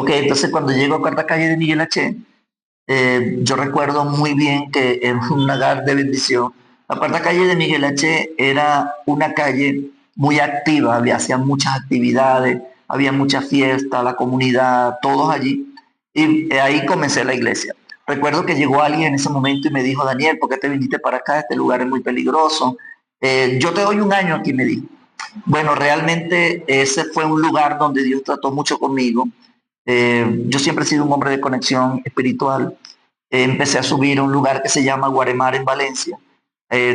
Ok, entonces cuando llego a Cuarta Calle de Miguel H., yo recuerdo muy bien que en un lugar de bendición, la Cuarta Calle de Miguel H. era una calle muy activa, hacían muchas actividades, había mucha fiesta, la comunidad, todos allí, y ahí comencé la iglesia. Recuerdo que llegó alguien en ese momento y me dijo: Daniel, ¿por qué te viniste para acá? Este lugar es muy peligroso. Yo te doy un año aquí, me dijo. Bueno, realmente ese fue un lugar donde Dios trató mucho conmigo. Yo siempre he sido un hombre de conexión espiritual. Empecé a subir a un lugar que se llama Guaremar en Valencia.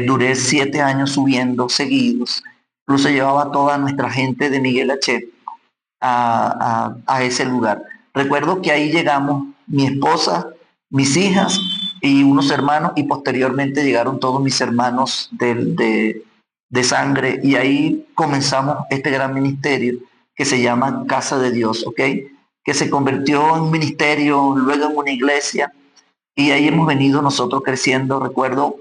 Duré 7 años subiendo seguidos. Incluso llevaba toda nuestra gente de Miguel H. a ese lugar. Recuerdo que ahí llegamos mi esposa, mis hijas y unos hermanos, y posteriormente llegaron todos mis hermanos de sangre, y ahí comenzamos este gran ministerio que se llama Casa de Dios, ¿ok? Que se convirtió en un ministerio, luego en una iglesia, y ahí hemos venido nosotros creciendo. Recuerdo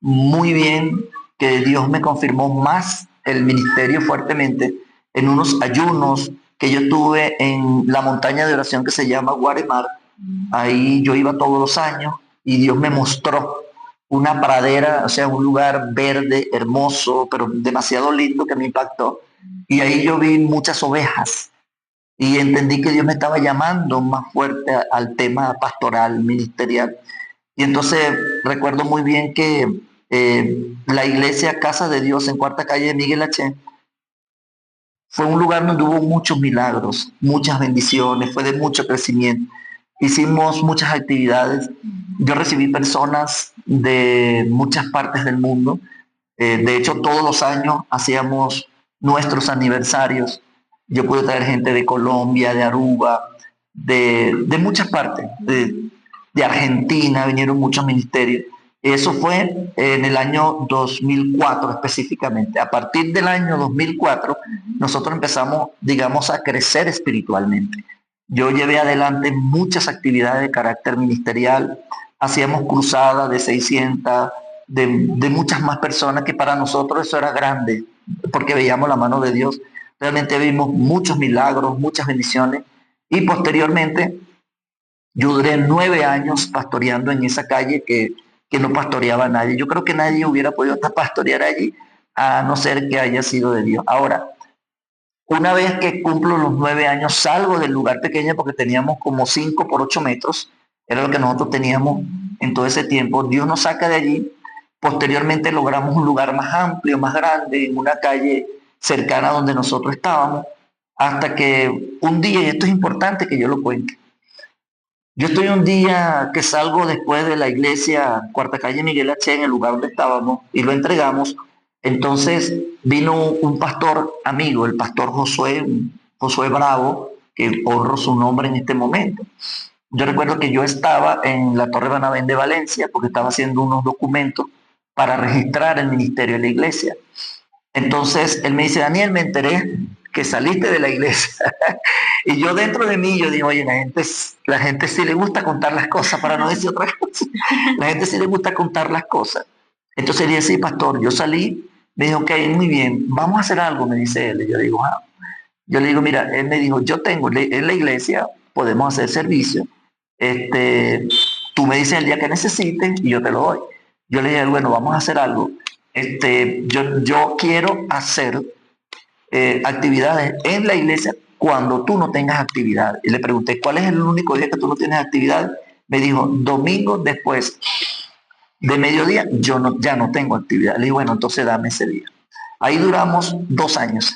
muy bien que Dios me confirmó más el ministerio fuertemente en unos ayunos que yo tuve en la montaña de oración que se llama Guaremar. Ahí yo iba todos los años y Dios me mostró una pradera, o sea, un lugar verde, hermoso, pero demasiado lindo, que me impactó. Y ahí yo vi muchas ovejas y entendí que Dios me estaba llamando más fuerte al tema pastoral, ministerial. Y entonces recuerdo muy bien que la iglesia Casa de Dios en Cuarta Calle de Miguel H. fue un lugar donde hubo muchos milagros, muchas bendiciones, fue de mucho crecimiento. Hicimos muchas actividades. Yo recibí personas de muchas partes del mundo. De hecho, todos los años hacíamos nuestros aniversarios. Yo pude traer gente de Colombia, de Aruba, de muchas partes, de Argentina, vinieron muchos ministerios. Eso fue en el año 2004 específicamente. A partir del año 2004, nosotros empezamos, digamos, a crecer espiritualmente. Yo llevé adelante muchas actividades de carácter ministerial, hacíamos cruzadas de 600, de muchas más personas, que para nosotros eso era grande, porque veíamos la mano de Dios. Realmente vimos muchos milagros, muchas bendiciones, y posteriormente yo duré 9 años pastoreando en esa calle que no pastoreaba a nadie. Yo creo que nadie hubiera podido hasta pastorear allí, a no ser que haya sido de Dios. Ahora, una vez que cumplo los 9 años, salgo del lugar pequeño, porque teníamos como 5 por 8 metros, era lo que nosotros teníamos en todo ese tiempo. Dios nos saca de allí. Posteriormente logramos un lugar más amplio, más grande, en una calle cercana a donde nosotros estábamos, hasta que un día, y esto es importante que yo lo cuente, yo estoy un día que salgo después de la iglesia Cuarta Calle Miguel H., en el lugar donde estábamos, y lo entregamos. Entonces vino un pastor amigo, el pastor Josué, Josué Bravo, que honro su nombre en este momento. Yo recuerdo que yo estaba en la Torre Banabén de Valencia, porque estaba haciendo unos documentos para registrar el ministerio de la iglesia. Entonces él me dice: Daniel, me enteré que saliste de la iglesia. Y yo, dentro de mí, yo digo: oye, la gente sí le gusta contar las cosas, para no decir otra cosa. La gente sí le gusta contar las cosas. Entonces le dije: sí, pastor, yo salí. Me dijo: ok, muy bien, vamos a hacer algo, me dice él. Y yo digo: ah. Yo le digo: mira, él me dijo, yo tengo en la iglesia, podemos hacer servicio. Este, tú me dices el día que necesites y yo te lo doy. Yo le dije: bueno, vamos a hacer algo. Yo quiero hacer actividades en la iglesia cuando tú no tengas actividad. Y le pregunté: ¿cuál es el único día que tú no tienes actividad? Me dijo: domingo después de mediodía, yo no, ya no tengo actividad. Le dije: bueno, entonces dame ese día. Ahí duramos 2 años.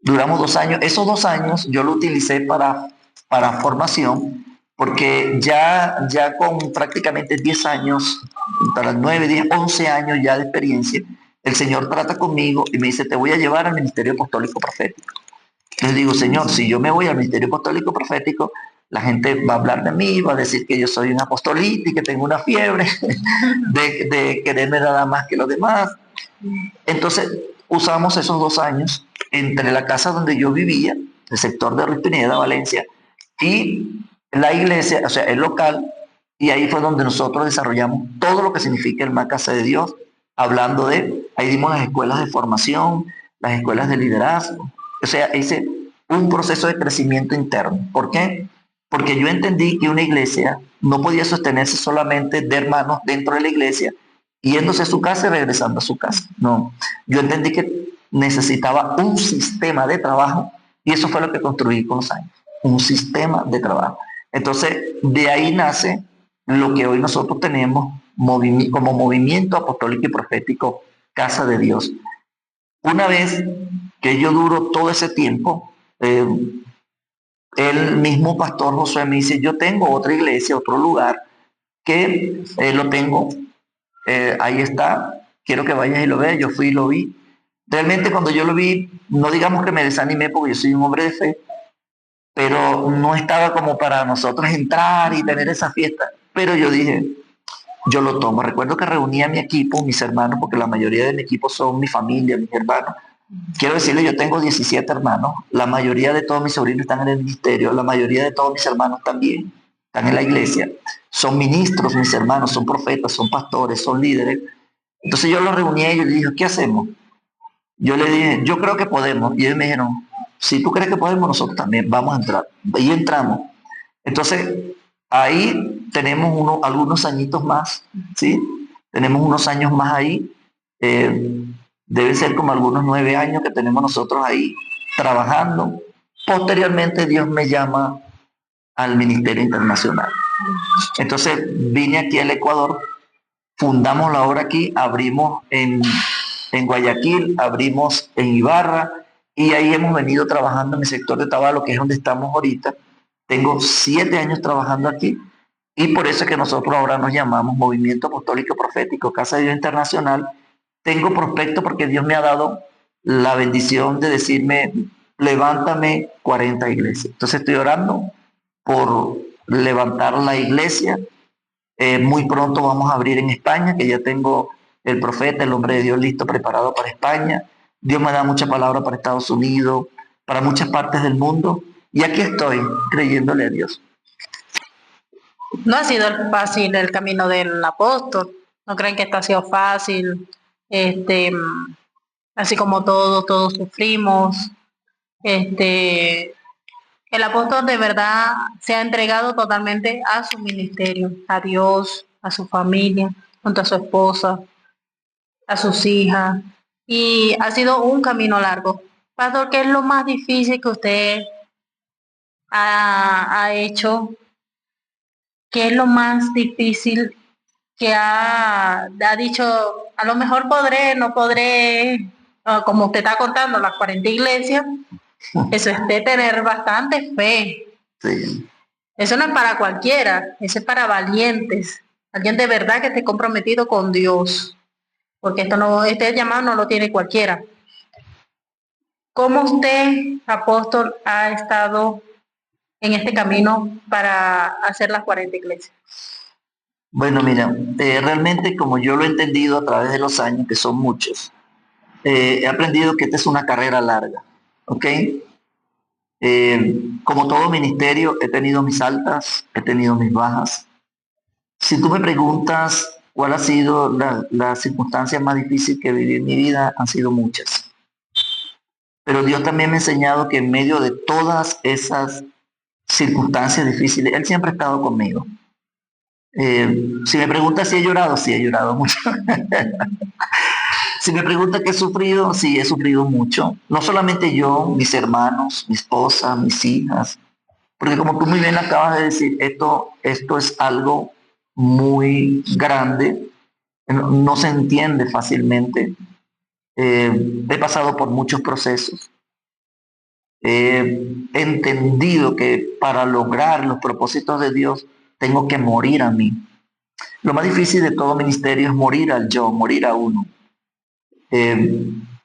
Duramos 2 años. Esos 2 años yo lo utilicé para formación, porque ya con prácticamente 10 años, para 9, 10, 11 años ya de experiencia, el Señor trata conmigo y me dice: te voy a llevar al Ministerio Apostólico Profético. Les digo: Señor, si yo me voy al Ministerio Apostólico Profético, la gente va a hablar de mí, va a decir que yo soy un apostolito y que tengo una fiebre de quererme nada más que los demás. Entonces usamos esos 2 años entre la casa donde yo vivía, el sector de Ruiz Pineda, Valencia, y la iglesia, o sea, el local, y ahí fue donde nosotros desarrollamos todo lo que significa el Casa de Dios, hablando ahí dimos las escuelas de formación, las escuelas de liderazgo, o sea, hice un proceso de crecimiento interno. ¿Por qué? porque yo entendí que una iglesia no podía sostenerse solamente de hermanos dentro de la iglesia, yéndose a su casa y regresando a su casa. No, yo entendí que necesitaba un sistema de trabajo y eso fue lo que construí con los años, un sistema de trabajo. Entonces, de ahí nace lo que hoy nosotros tenemos como movimiento apostólico y profético Casa de Dios. Una vez que yo duro todo ese tiempo, el mismo pastor Josué me dice, yo tengo otra iglesia, otro lugar, que lo tengo, ahí está, quiero que vayas y lo veas, yo fui y lo vi. Realmente cuando yo lo vi, no digamos que me desanimé porque yo soy un hombre de fe, pero no estaba como para nosotros entrar y tener esa fiesta. Pero yo dije, yo lo tomo. Recuerdo que reuní a mi equipo, mis hermanos, porque la mayoría de mi equipo son mi familia, mis hermanos. Quiero decirle, yo tengo 17 hermanos, la mayoría de todos mis sobrinos están en el ministerio, la mayoría de todos mis hermanos también están en la iglesia. Son ministros, mis hermanos, son profetas, son pastores, son líderes. Entonces yo los reuní a ellos y les dije, ¿qué hacemos? Yo le dije, yo creo que podemos. Y ellos me dijeron, si tú crees que podemos, nosotros también vamos a entrar. Y entramos. Entonces, ahí tenemos algunos añitos más, ¿sí? Tenemos unos años más ahí. Debe ser como algunos 9 años que tenemos nosotros ahí trabajando. Posteriormente, Dios me llama al Ministerio Internacional. Entonces, vine aquí al Ecuador, fundamos la obra aquí, abrimos en Guayaquil, abrimos en Ibarra y ahí hemos venido trabajando en el sector de Tabalo, que es donde estamos ahorita. Tengo 7 años trabajando aquí y por eso es que nosotros ahora nos llamamos Movimiento Apostólico Profético, Casa de Dios Internacional. Tengo prospecto porque Dios me ha dado la bendición de decirme, levántame 40 iglesias. Entonces estoy orando por levantar la iglesia. Muy pronto vamos a abrir en España, que ya tengo el profeta, el hombre de Dios listo, preparado para España. Dios me da mucha palabra para Estados Unidos, para muchas partes del mundo. Y aquí estoy, creyéndole a Dios. No ha sido fácil el camino del apóstol. ¿No creen que esto ha sido fácil? Así como todos sufrimos. El apóstol de verdad se ha entregado totalmente a su ministerio, a Dios, a su familia, junto a su esposa, a sus hijas. Y ha sido un camino largo. Pastor, ¿qué es lo más difícil que usted ha hecho? ¿Qué es lo más difícil que ha dicho? A lo mejor podré, no podré, como usted está contando, las 40 iglesias, eso es de tener bastante fe. Sí. Eso no es para cualquiera, eso es para valientes, alguien de verdad que esté comprometido con Dios, porque este llamado no lo tiene cualquiera. ¿Cómo usted, apóstol, ha estado en este camino para hacer las 40 iglesias? Bueno, mira, realmente como yo lo he entendido a través de los años, que son muchos, he aprendido que esta es una carrera larga, ¿ok? Como todo ministerio, he tenido mis altas, he tenido mis bajas. Si tú me preguntas cuál ha sido la circunstancia más difícil que viví en mi vida, han sido muchas. Pero Dios también me ha enseñado que en medio de todas esas circunstancias difíciles, Él siempre ha estado conmigo. Si me preguntas si he llorado, sí he llorado mucho. Si me preguntas qué he sufrido, sí he sufrido mucho. No solamente yo, mis hermanos, mi esposa, mis hijas. Porque como tú muy bien acabas de decir, esto es algo muy grande, no se entiende fácilmente. He pasado por muchos procesos. He entendido que para lograr los propósitos de Dios tengo que morir a mí. Lo más difícil de todo ministerio es morir al yo, morir a uno.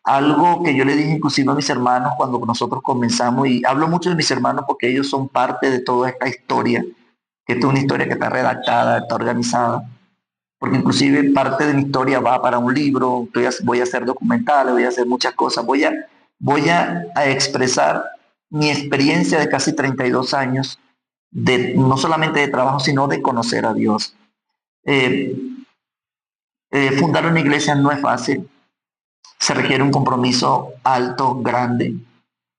Algo que yo le dije inclusive a mis hermanos cuando nosotros comenzamos, y hablo mucho de mis hermanos porque ellos son parte de toda esta historia, que esta es una historia que está redactada, está organizada, porque inclusive parte de mi historia va para un libro, voy a hacer documentales, voy a hacer muchas cosas, voy a expresar mi experiencia de casi 32 años, no solamente de trabajo, sino de conocer a Dios. Fundar una iglesia no es fácil, se requiere un compromiso alto, grande,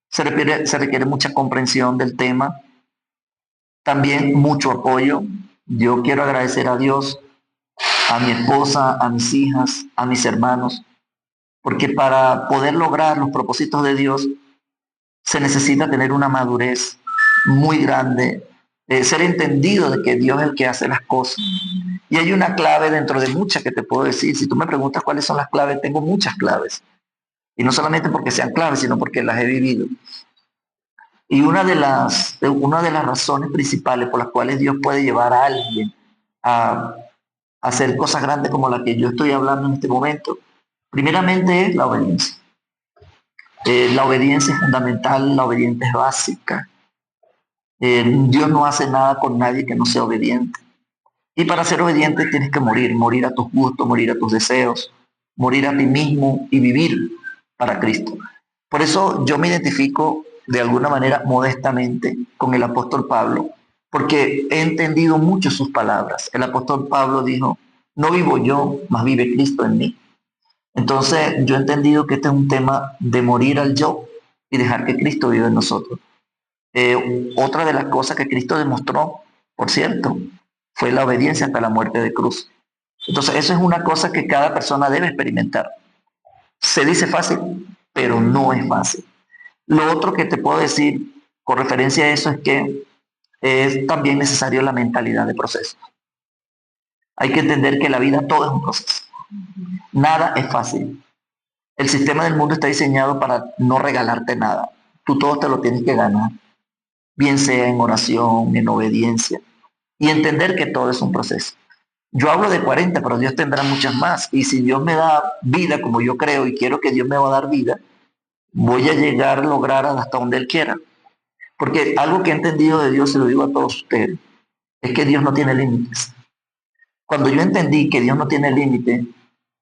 se requiere mucha comprensión del tema, también mucho apoyo. Yo quiero agradecer a Dios, a mi esposa, a mis hijas, a mis hermanos, porque para poder lograr los propósitos de Dios se necesita tener una madurez muy grande, ser entendido de que Dios es el que hace las cosas. Y hay una clave dentro de muchas que te puedo decir. Si tú me preguntas cuáles son las claves, tengo muchas claves. Y no solamente porque sean claves, sino porque las he vivido. Y una de las razones principales por las cuales Dios puede llevar a alguien a hacer cosas grandes como las que yo estoy hablando en este momento, primeramente es la obediencia. La obediencia es fundamental, la obediencia es básica. Dios no hace nada con nadie que no sea obediente. Y para ser obediente tienes que morir a tus gustos, morir a tus deseos, morir a ti mismo y vivir para Cristo. Por eso yo me identifico de alguna manera modestamente con el apóstol Pablo, porque he entendido mucho sus palabras. El apóstol Pablo dijo, no vivo yo, mas vive Cristo en mí. Entonces yo he entendido que este es un tema de morir al yo y dejar que Cristo viva en nosotros. Otra de las cosas que Cristo demostró, por cierto, fue la obediencia hasta la muerte de cruz. Entonces eso es una cosa que cada persona debe experimentar. Se dice fácil, pero no es fácil. Lo otro que te puedo decir con referencia a eso es que es también necesario la mentalidad de proceso. Hay que entender que la vida todo es un proceso. Nada es fácil. El sistema del mundo está diseñado para no regalarte nada. Tú todo te lo tienes que ganar, bien sea en oración, en obediencia, y entender que todo es un proceso. Yo hablo de 40, pero Dios tendrá muchas más. Y si Dios me da vida como yo creo y quiero que Dios me va a dar vida, voy a llegar a lograr hasta donde Él quiera. Porque algo que he entendido de Dios, se lo digo a todos ustedes, es que Dios no tiene límites. Cuando yo entendí que Dios no tiene límites,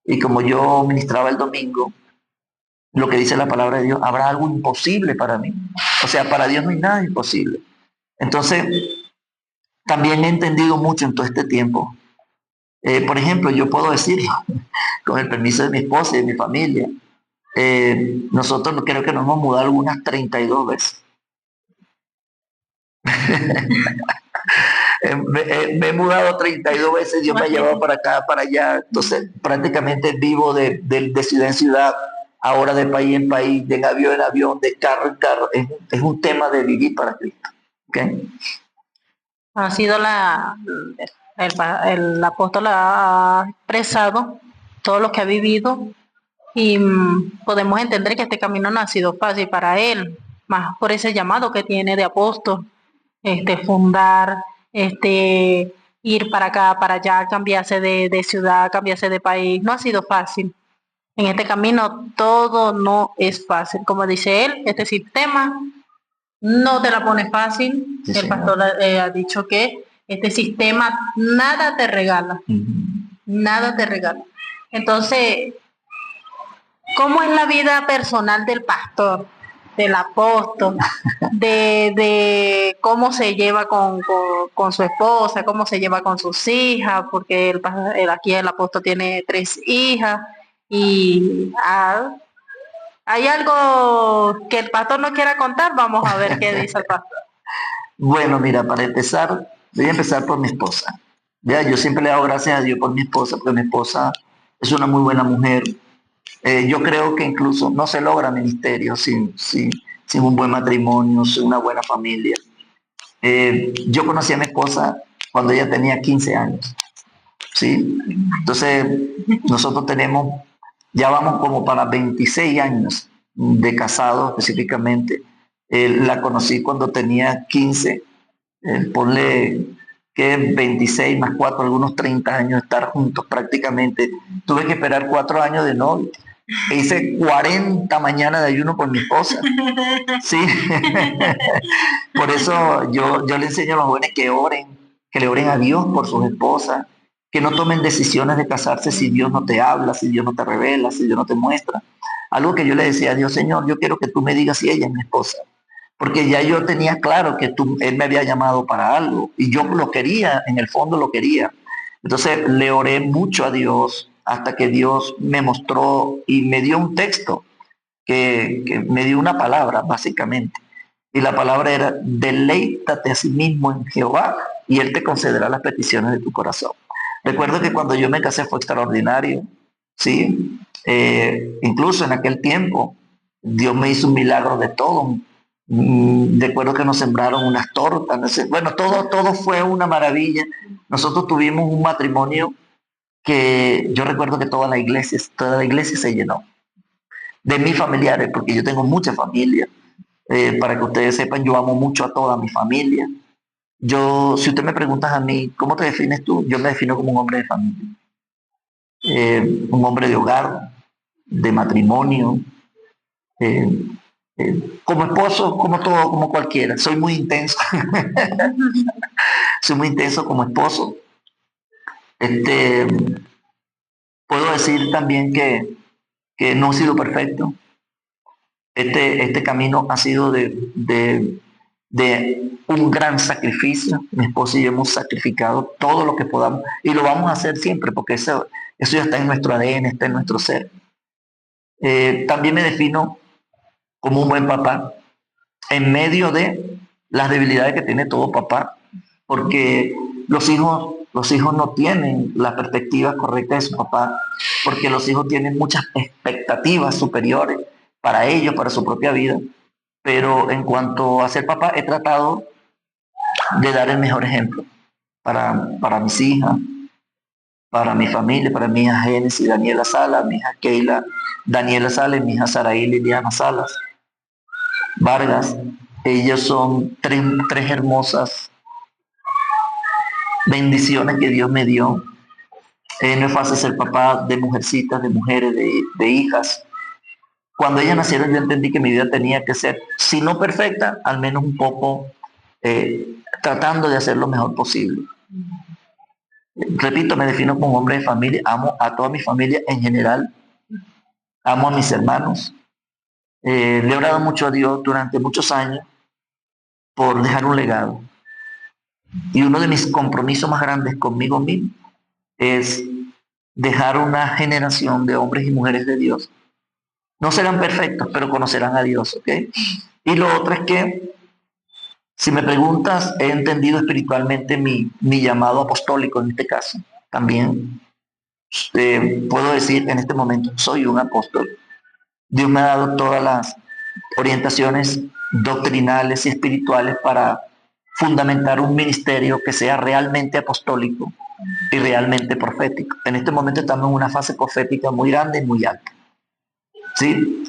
y como yo ministraba el domingo, lo que dice la palabra de Dios, habrá algo imposible para mí. O sea, para Dios no hay nada imposible. Entonces, también he entendido mucho en todo este tiempo. Por ejemplo, yo puedo decir, con el permiso de mi esposa y de mi familia, nosotros creo que nos hemos mudado algunas 32 veces. Me he mudado 32 veces, Dios me ha llevado para acá, para allá. Entonces, prácticamente vivo de ciudad en ciudad, ahora de país en país, de avión en avión, de carro en carro. Es un tema de vivir para Cristo. ¿Okay? Ha sido el apóstol ha expresado todo lo que ha vivido y podemos entender que este camino no ha sido fácil para él, más por ese llamado que tiene de apóstol, fundar, ir para acá, para allá, cambiarse de ciudad, cambiarse de país, no ha sido fácil. En este camino todo no es fácil. Como dice él, este sistema no te la pone fácil. Sí, el pastor ha dicho que este sistema nada te regala. Nada te regala. Entonces, ¿cómo es la vida personal del pastor, del apóstol, de cómo se lleva con su esposa, cómo se lleva con sus hijas? Porque aquí el apóstol tiene 3 hijas y hay algo que el pastor no quiera contar. Vamos a ver qué dice el pastor. Bueno, mira, para empezar, voy a empezar por mi esposa. Ya, yo siempre le hago gracias a Dios por mi esposa, porque mi esposa es una muy buena mujer. Yo creo que incluso no se logra ministerio sin un buen matrimonio, sin una buena familia. Yo conocí a mi esposa cuando ella tenía 15 años. ¿Sí? Entonces, nosotros ya vamos como para 26 años de casado específicamente. La conocí cuando tenía 15, ponle que 26 más 4, algunos 30 años de estar juntos prácticamente. Tuve que esperar 4 años de novio. E hice 40 mañanas de ayuno por mi esposa. Sí. Por eso yo le enseño a los jóvenes que oren, que le oren a Dios por sus esposas, que no tomen decisiones de casarse si Dios no te habla, si Dios no te revela, si Dios no te muestra. Algo que yo le decía a Dios, Señor, yo quiero que tú me digas si ella es mi esposa. Porque ya yo tenía claro que él me había llamado para algo y yo lo quería, en el fondo lo quería. Entonces le oré mucho a Dios hasta que Dios me mostró y me dio un texto que me dio una palabra, básicamente. Y la palabra era, deleítate a sí mismo en Jehová y Él te concederá las peticiones de tu corazón. Recuerdo que cuando yo me casé fue extraordinario, ¿sí? Incluso en aquel tiempo, Dios me hizo un milagro de todo. Recuerdo que nos sembraron unas tortas, no sé. Bueno, todo fue una maravilla. Nosotros tuvimos un matrimonio que yo recuerdo que toda la iglesia se llenó. De mis familiares, porque yo tengo mucha familia. Para que ustedes sepan, yo amo mucho a toda mi familia. Si usted me preguntas a mí, ¿cómo te defines tú? Yo me defino como un hombre de familia. Un hombre de hogar, de matrimonio, como esposo, como todo, como cualquiera. Soy muy intenso. Soy muy intenso como esposo. Puedo decir también que no he sido perfecto. Este camino ha sido de un gran sacrificio. Mi esposa y yo hemos sacrificado todo lo que podamos y lo vamos a hacer siempre porque eso ya está en nuestro ADN, está en nuestro ser. También me defino como un buen papá en medio de las debilidades que tiene todo papá, porque los hijos no tienen la perspectiva correcta de su papá, porque los hijos tienen muchas expectativas superiores para ellos, para su propia vida. Pero en cuanto a ser papá, he tratado de dar el mejor ejemplo para mis hijas, para mi familia, para mi hija Génesis Daniela Salas, mi hija Keila Daniela Salas, mi hija Saraí Liliana Salas Vargas. Ellos son tres hermosas bendiciones que Dios me dio. No es fácil ser papá de mujercitas, de mujeres, de hijas. Cuando ellas nacieron yo entendí que mi vida tenía que ser, si no perfecta, al menos un poco tratando de hacer lo mejor posible. Repito, me defino como hombre de familia, amo a toda mi familia en general, amo a mis hermanos. Le he orado mucho a Dios durante muchos años por dejar un legado. Y uno de mis compromisos más grandes conmigo mismo es dejar una generación de hombres y mujeres de Dios. No serán perfectos, pero conocerán a Dios, ¿ok? Y lo otro es que, si me preguntas, he entendido espiritualmente mi llamado apostólico en este caso. También puedo decir en este momento, soy un apóstol. Dios me ha dado todas las orientaciones doctrinales y espirituales para fundamentar un ministerio que sea realmente apostólico y realmente profético. En este momento estamos en una fase profética muy grande y muy alta. ¿Sí?